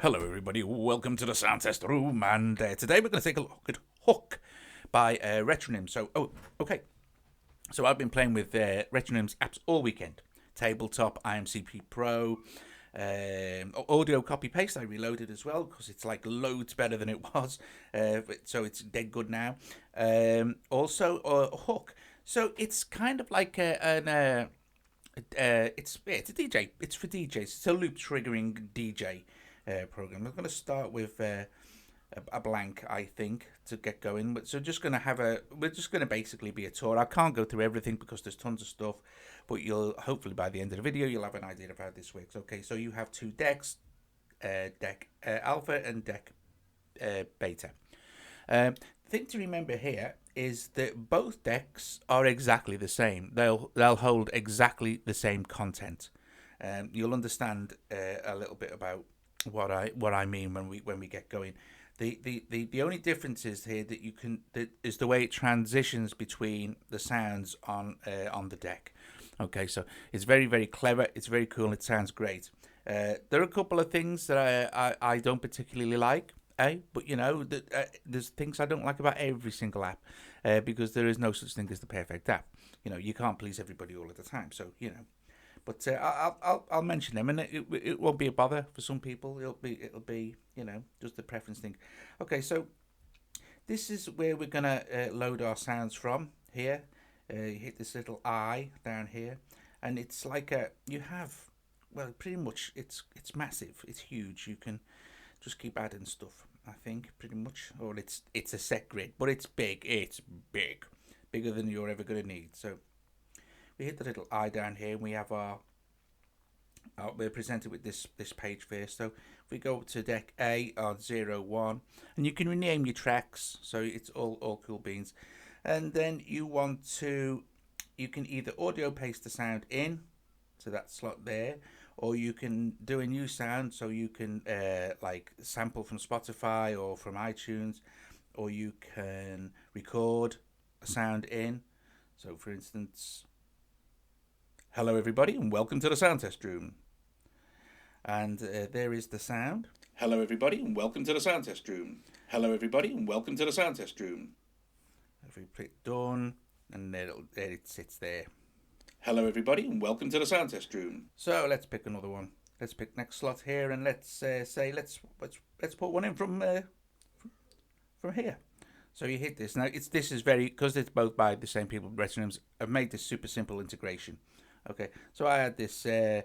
Hello everybody, welcome to the sound test room, and today we're going to take a look at Hook by Retronyms. So I've been playing with Retronyms apps all weekend. Tabletop, IMCP Pro, audio copy paste I reloaded as well because it's like loads better than it was, so it's dead good now. Also Hook, so it's kind of like it's a DJ. It's for DJs. It's a loop triggering DJ program. We're going to start with a blank, I think, to get going. But so we're just going to basically be a tour. I can't go through everything because there's tons of stuff, but you'll hopefully by the end of the video you'll have an idea of how this works. Okay, so you have two decks, deck alpha and deck beta. The thing to remember here is that both decks are exactly the same. They'll hold exactly the same content. You'll understand a little bit about what I mean when we get going. The only difference is here that is the way it transitions between the sounds on the deck. Okay, so it's very, very clever. It's very cool. It sounds great. There are a couple of things that I don't particularly like. But you know, there's things I don't like about every single app, because there is no such thing as the perfect app. You know, you can't please everybody all of the time. So you know, but I'll mention them, and it won't be a bother for some people. It'll be you know, just a preference thing. Okay, so this is where we're gonna load our sounds from. Here, you hit this little eye down here, and it's like pretty much it's massive. It's huge. You can just keep adding stuff, I think, pretty much. Or it's a set grid, but it's big. It's bigger than you're ever going to need. So we hit the little eye down here, and we have we're presented with this page first. So if we go up to deck A on 01, and you can rename your tracks, so it's all cool beans. And then you can either audio paste the sound in to that slot there, or you can do a new sound, so you can like sample from Spotify or from iTunes, or you can record a sound in. So for instance, hello everybody and welcome to the sound test room. And there is the sound. Hello everybody and welcome to the sound test room. Hello everybody and welcome to the sound test room. If we click done, and there it sits there. Hello everybody and welcome to the sound test room. So let's pick another one. Let's pick next slot here, and let's put one in from here. So you hit this. Now this is because it's both by the same people, Retronyms. I've made this super simple integration. Okay, so I had this an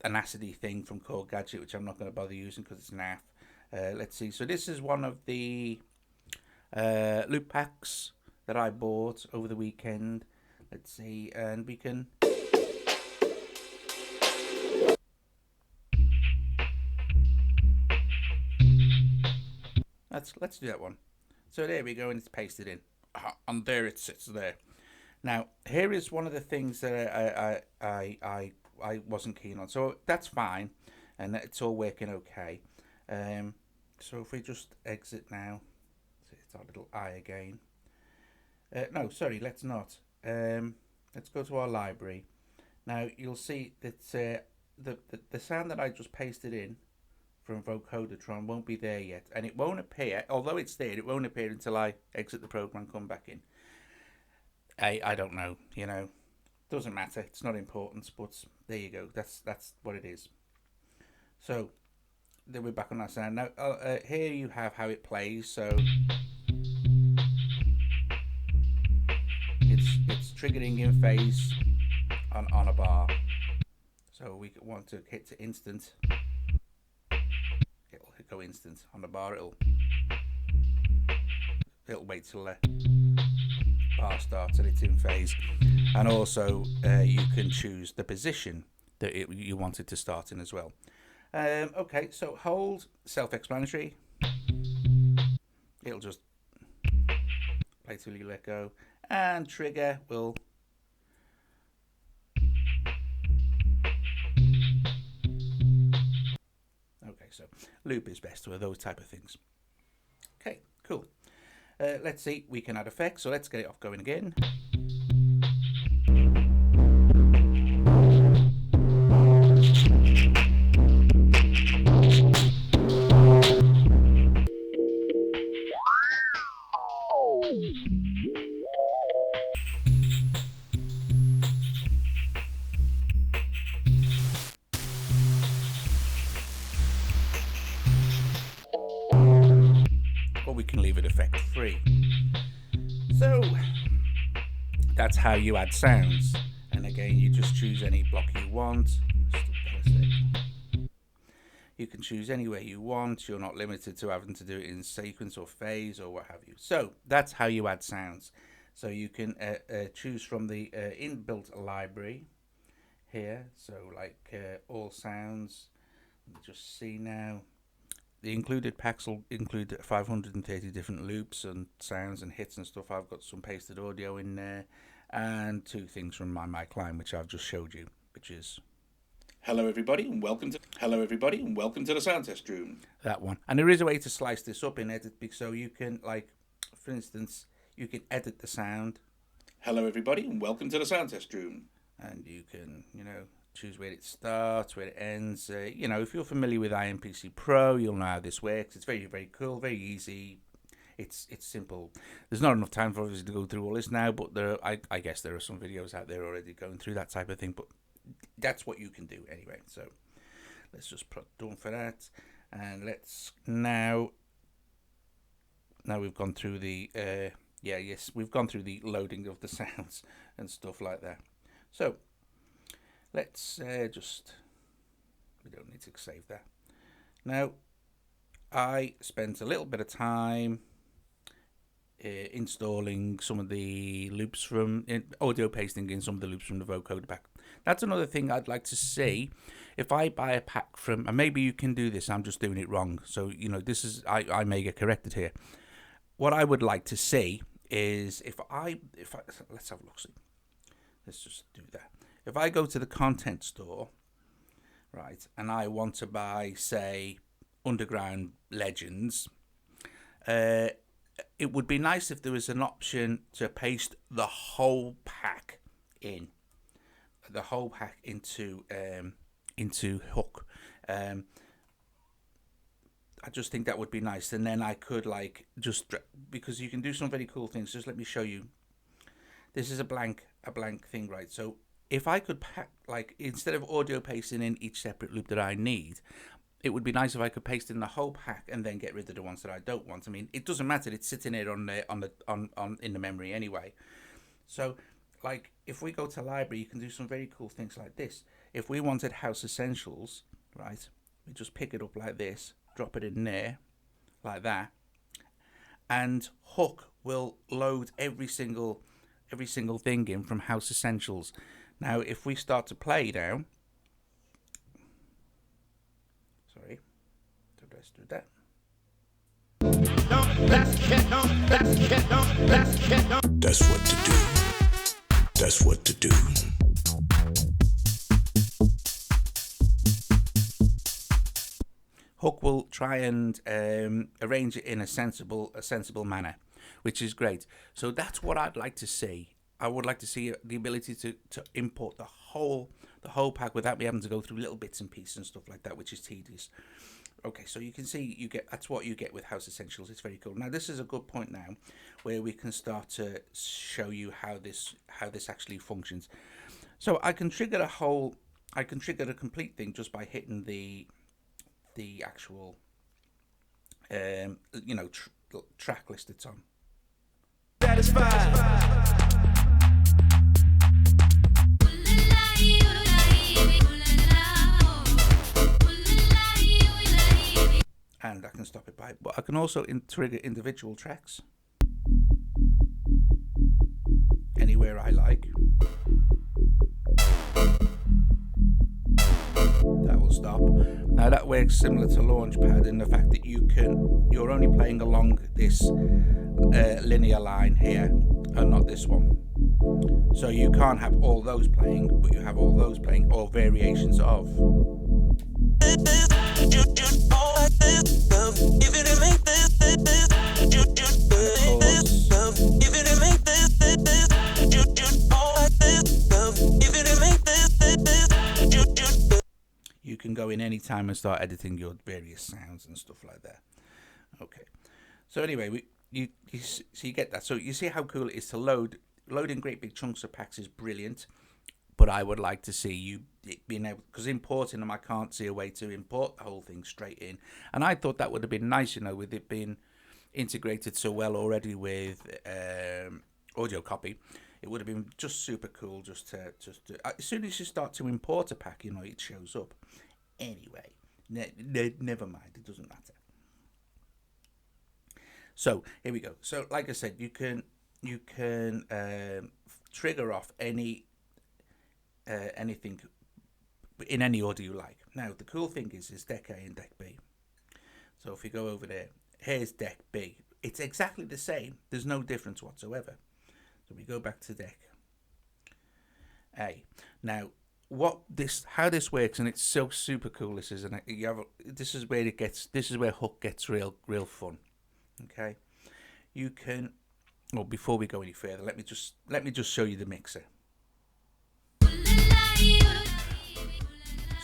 acid thing from Core Gadget, which I'm not going to bother using because it's naff. Let's see. So this is one of the loop packs that I bought over the weekend. Let's see, and we can let's do that one. So there we go, and it's pasted in, and there it sits there. Now here is one of the things that I wasn't keen on. So that's fine, and it's all working okay. So if we just exit now, it's our little eye again. No, sorry, let's not. Let's go to our library. Now you'll see that the sound that I just pasted in from Vocodertron won't be there yet, and it won't appear, although it's there, it won't appear until I exit the program and come back in. I don't know, you know, doesn't matter, it's not important, but there you go, that's what it is. So then we're back on our sound. Now here you have how it plays. So it's triggering in phase on a bar. So we want to hit to instant. It'll go instant on the bar. It'll wait till the bar starts and it's in phase. And also you can choose the position that you want it to start in as well. Okay, so hold, self-explanatory. It'll just play till you let go. And trigger will so loop is best for those type of things. Okay, cool. Let's see, we can add effects, so let's get it off going again. we can leave it effect free. So that's how you add sounds. And again, you just choose any block you want. You can choose any way you want. You're not limited to having to do it in sequence or phase or what have you. So that's how you add sounds. So you can choose from the inbuilt library here. So like all sounds. Let me just see now. The included packs will include 530 different loops and sounds and hits and stuff. I've got some pasted audio in there and 2 things from my mic line, which I've just showed you, which is Hello everybody and welcome to the sound test room. That one. And there is a way to slice this up in edit, so you can, like, for instance, you can edit the sound. Hello everybody and welcome to the sound test room. And you can, choose where it starts, where it ends. If you're familiar with IMPC Pro, you'll know how this works. It's very, very cool, very easy. It's simple. There's not enough time for us to go through all this now, but I guess there are some videos out there already going through that type of thing. But that's what you can do anyway. So let's just put done for that, and let's now we've gone through the we've gone through the loading of the sounds and stuff like that. So let's we don't need to save that. Now I spent a little bit of time installing some of the loops from audio pasting in some of the loops from the vocoder pack. That's another thing I'd like to see. If I buy a pack from, and maybe you can do this, I'm just doing it wrong, so this is I may get corrected here. What I would like to see is if I let's have a look. See, let's just do that. If I go to the content store, right, and I want to buy, say, Underground Legends, it would be nice if there was an option to paste the whole pack in, into Hook. I just think that would be nice, and then I could because you can do some very cool things. Just let me show you. This is a blank thing, right? So if I could pack, instead of audio pasting in each separate loop that I need, it would be nice if I could paste in the whole pack and then get rid of the ones that I don't want. I mean, it doesn't matter; it's sitting there in the memory anyway. So, if we go to library, you can do some very cool things like this. If we wanted House Essentials, right, we just pick it up like this, drop it in there, like that, and Hook will load every single thing in from House Essentials. Now, if we start to play now. Sorry, let's do that. That's what to do. That's what to do. Hook will try and arrange it in a sensible manner, which is great. So that's what I'd like to see. I would like to see the ability to import the whole pack without me having to go through little bits and pieces and stuff like that, which is tedious. Okay, so you can see that's what you get with House Essentials. It's very cool. Now this is a good point now where we can start to show you how this actually functions. So I can trigger a complete thing just by hitting the actual track list it's on. Satisfied. And I can stop it but I can also trigger individual tracks anywhere I like. That will stop. Now that works similar to Launchpad in the fact that you're only playing along this linear line here and not this one. So you can't have all those playing, but you have all those playing, or variations of. You can go in any time and start editing your various sounds and stuff like that. Okay. So anyway, you get that. So you see how cool it is to loading great big chunks of packs is brilliant. But I would like to see it being able, because importing them, I can't see a way to import the whole thing straight in. And I thought that would have been nice, with it being, integrated so well already with audio copy, it would have been just super cool just to as soon as you start to import a pack, it shows up. Anyway, never mind, it doesn't matter. So here we go. So like I said, you can trigger off anything in any order you like. Now the cool thing is deck A and deck B. So if you go over there, here's deck B. It's exactly the same. There's no difference whatsoever. So we go back to deck A. Now how this works, and it's so super cool. This is where Hook gets real fun. Okay, you can. Well, before we go any further, let me just show you the mixer.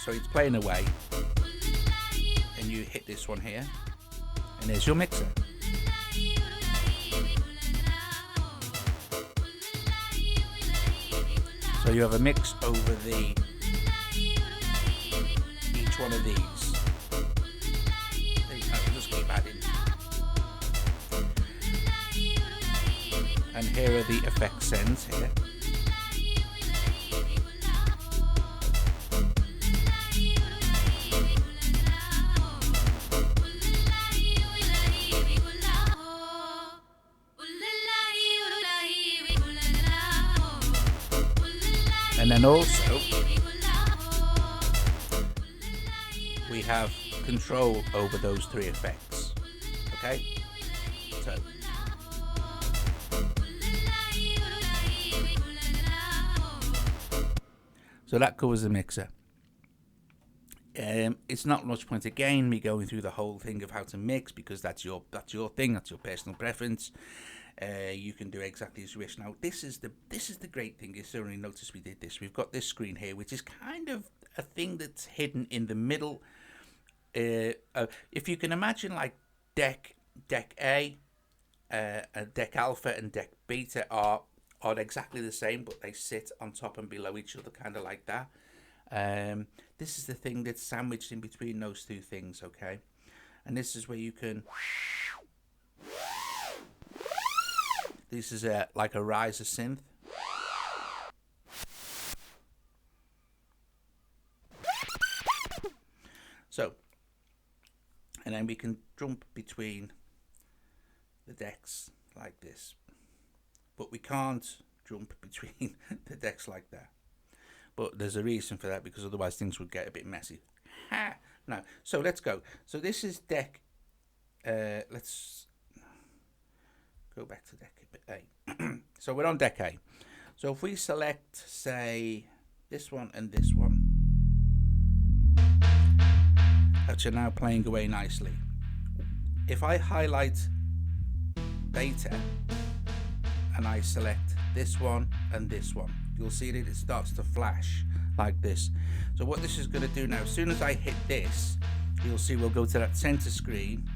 So it's playing away, and you hit this one here, and there's your mixer. So you have a mix over each one of these. There you go, just keep adding. And here are the effect sends here. And then also we have control over those three effects. Okay? So that covers the mixer. It's not much point again me going through the whole thing of how to mix, because that's your thing, that's your personal preference. You can do exactly as you wish. Now this is the great thing. You certainly notice we did this. We've got this screen here, which is kind of a thing that's hidden in the middle. If you can imagine, like deck A, deck alpha and deck beta are exactly the same, but they sit on top and below each other, kind of like that. This is the thing that's sandwiched in between those two things, okay? And this is where you can. This is like a riser synth. So, and then we can jump between the decks like this. But we can't jump between the decks like that. But there's a reason for that, because otherwise things would get a bit messy. Ha! Now, so let's go. So this is deck. Let's go back to deck A. So we're on deck A. So if we select, say, this one and this one, that are now playing away nicely. If I highlight beta and I select this one and this one, you'll see that it starts to flash like this. So what this is going to do now, as soon as I hit this, you'll see we'll go to that center screen.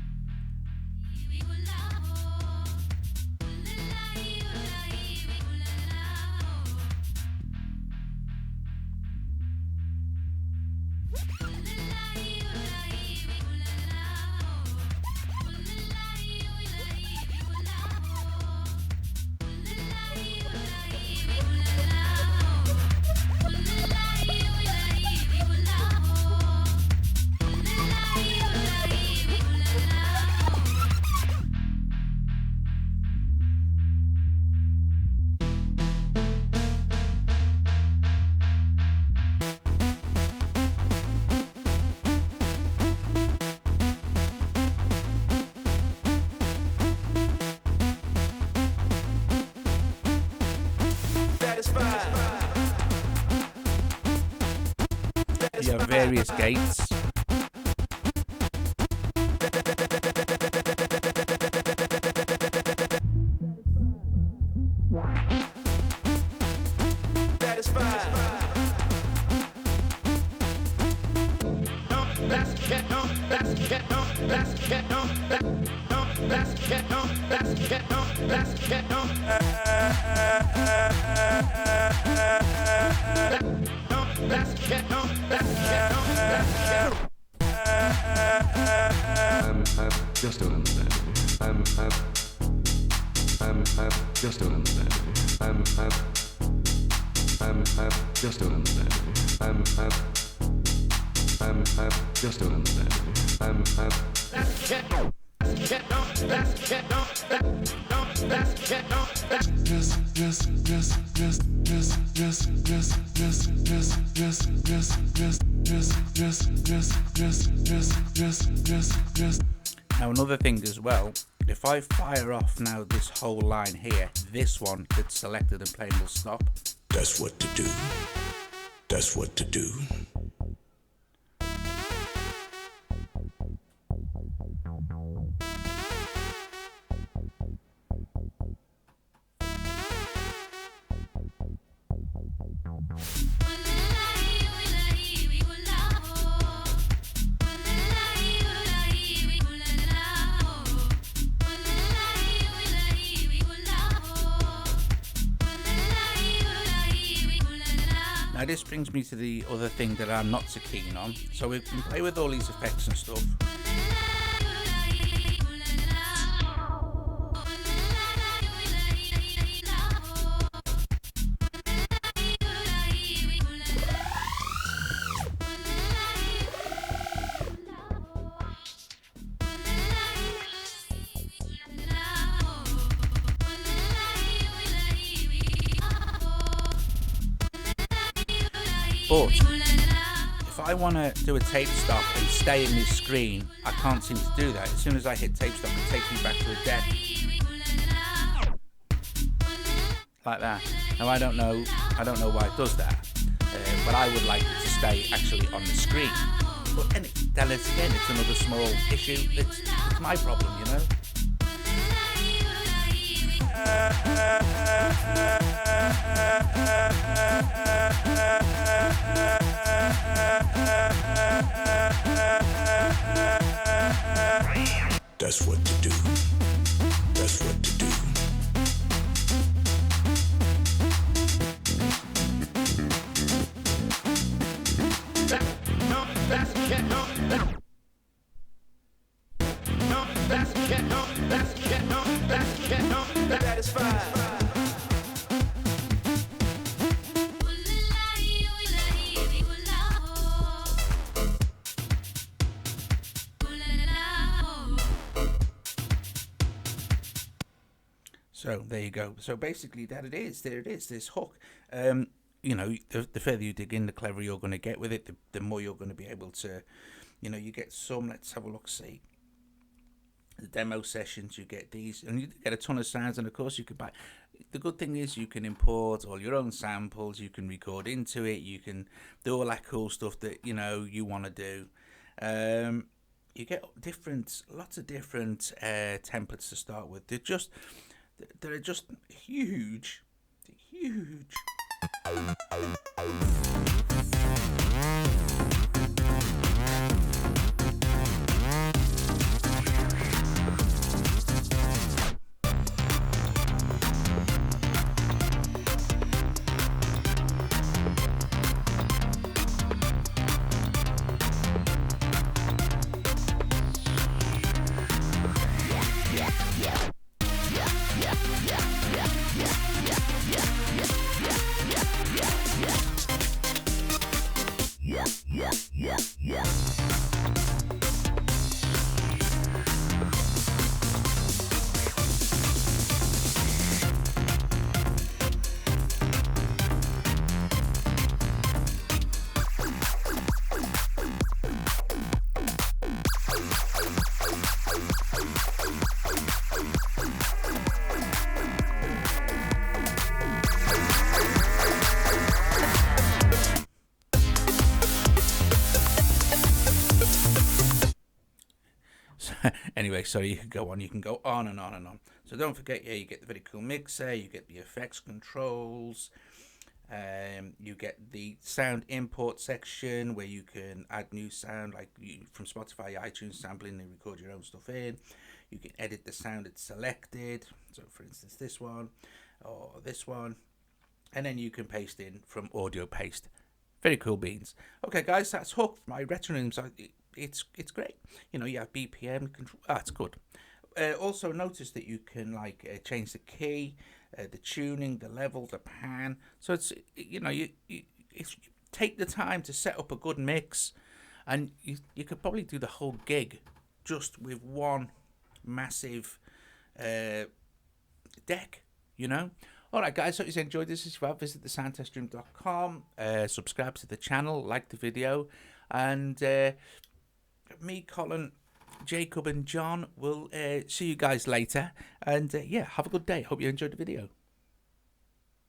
You have various gates. I just don't understand. just don't understand me. I just don't understand me. I just don't understand me. Now another thing as well, if I fire off now this whole line here, this one that's selected and playing will stop. That's what to do. That's what to do. Now this brings me to the other thing that I'm not so keen on. So we can play with all these effects and stuff. But if I want to do a tape stop and stay in this screen, I can't seem to do that. As soon as I hit tape stop, it takes me back to the deck. Like that. Now I don't know why it does that, but I would like it to stay actually on the screen. But then again, it's another small issue. It's my problem, you know. That's what to do. That's what to do. That is fine. So there you go. So basically that it is. There it is, this hook. You know, the further you dig in, the cleverer you're going to get with it, the more you're going to be able to, you know, you get some, let's have a look, see. The demo sessions, you get these, and you get a ton of sounds, and of course you can buy. The good thing is you can import all your own samples, you can record into it, you can do all that cool stuff that, you know, you want to do. You get lots of different templates to start with. They're just huge. Anyway, so you can go on and on and on. So don't forget, you get the very cool mixer, you get the effects controls, you get the sound import section where you can add new sound, like from Spotify, iTunes sampling, and record your own stuff in. You can edit the sound it's selected, so for instance this one or this one, and then you can paste in from audio paste. Very cool beans. Okay guys, that's Hook, my Retronyms. It's great. You know, you have BPM control. It's good. Also notice that you can change the key. the tuning, the level, the pan. So it's, you know, you take the time to set up a good mix, and you could probably do the whole gig just with one massive deck, you know. All right, guys, hope you enjoyed this. If you have, visit thesoundtestroom.com, subscribe to the channel, like the video, and me, Colin, Jacob, and John will see you guys later. And yeah, have a good day. Hope you enjoyed the video.